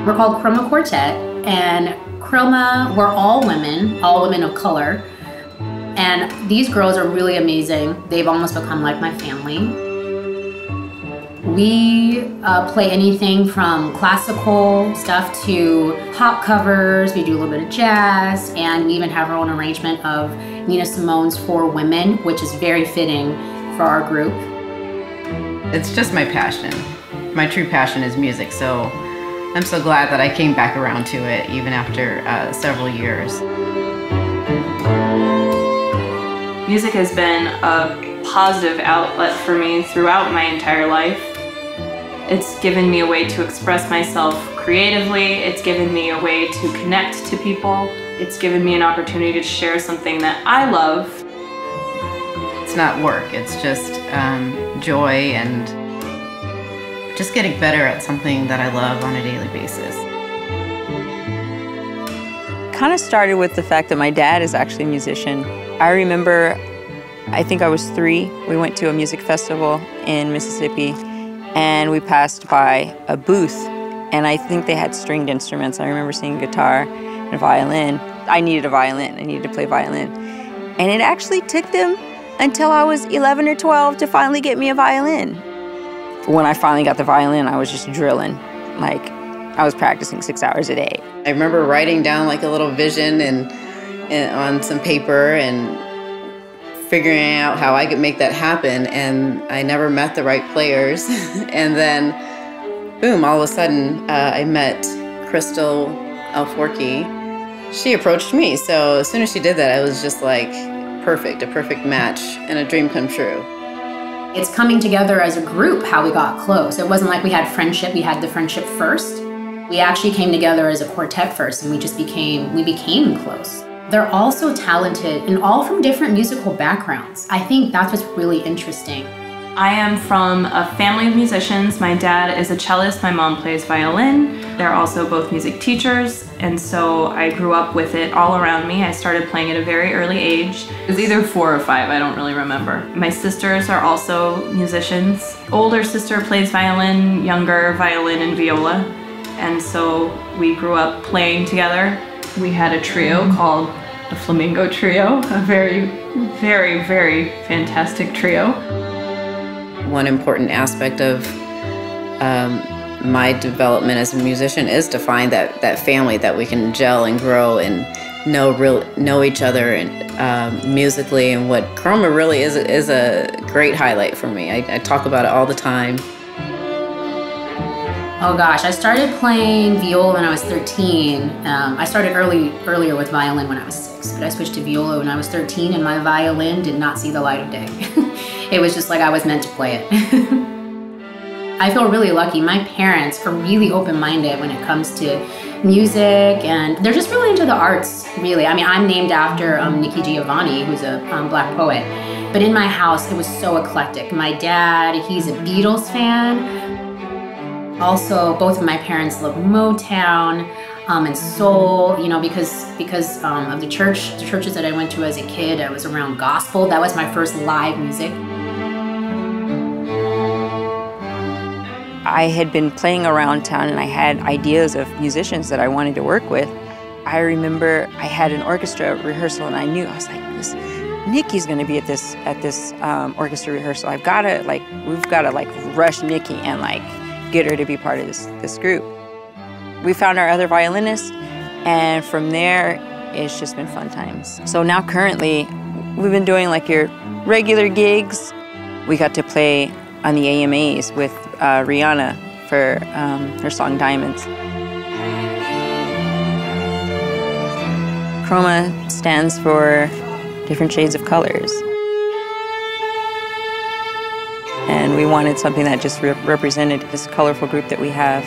We're called Kroma Quartet, and Kroma, we're all women of color. And these girls are really amazing. They've almost become like my family. We play anything from classical stuff to pop covers. We do a little bit of jazz, and we even have our own arrangement of Nina Simone's For Women, which is very fitting for our group. It's just my passion. My true passion is music, so I'm so glad that I came back around to it even after several years. Music has been a positive outlet for me throughout my entire life. It's given me a way to express myself creatively. It's given me a way to connect to people. It's given me an opportunity to share something that I love. It's not work, it's just joy and just getting better at something that I love on a daily basis. Kind of started with the fact that my dad is actually a musician. I remember, I think I was 3, we went to a music festival in Mississippi and we passed by a booth and I think they had stringed instruments. I remember seeing guitar and a violin. I needed a violin, I needed to play violin. And it actually took them until I was 11 or 12 to finally get me a violin. When I finally got the violin, I was just drilling. Like, I was practicing 6 hours a day. I remember writing down like a little vision and on some paper and figuring out how I could make that happen, and I never met the right players. And then, boom, all of a sudden, I met Crystal Alforky. She approached me, so as soon as she did that, I was just like, perfect, a perfect match and a dream come true. It's coming together as a group how we got close. It wasn't like we had friendship, we had the friendship first. We actually came together as a quartet first, and we became close. They're all so talented and all from different musical backgrounds. I think that's what's really interesting. I am from a family of musicians. My dad is a cellist, my mom plays violin. They're also both music teachers, and so I grew up with it all around me. I started playing at a very early age. It was either 4 or 5, I don't really remember. My sisters are also musicians. Older sister plays violin, younger violin and viola. And so we grew up playing together. We had a trio called the Flamingo Trio, a very, very, very fantastic trio. One important aspect of my development as a musician is to find that family that we can gel and grow and know each other and musically. And what Kroma really is a great highlight for me. I talk about it all the time. Oh gosh, I started playing viola when I was 13. I started earlier with violin when I was 6, but I switched to viola when I was 13, and my violin did not see the light of day. It was just like I was meant to play it. I feel really lucky. My parents are really open-minded when it comes to music, and they're just really into the arts, really. I mean, I'm named after Nikki Giovanni, who's a Black poet. But in my house, it was so eclectic. My dad, he's a Beatles fan. Also, both of my parents love Motown and soul, you know, because of the churches that I went to as a kid. I was around gospel. That was my first live music. I had been playing around town and I had ideas of musicians that I wanted to work with. I remember I had an orchestra rehearsal and I was like, Nikki's gonna be at this orchestra rehearsal. we've gotta rush Nikki and get her to be part of this group. We found our other violinist, and from there, it's just been fun times. So now currently, we've been doing your regular gigs. We got to play on the AMAs with Rihanna for her song Diamonds. Kroma stands for different shades of colors. And we wanted something that just represented this colorful group that we have.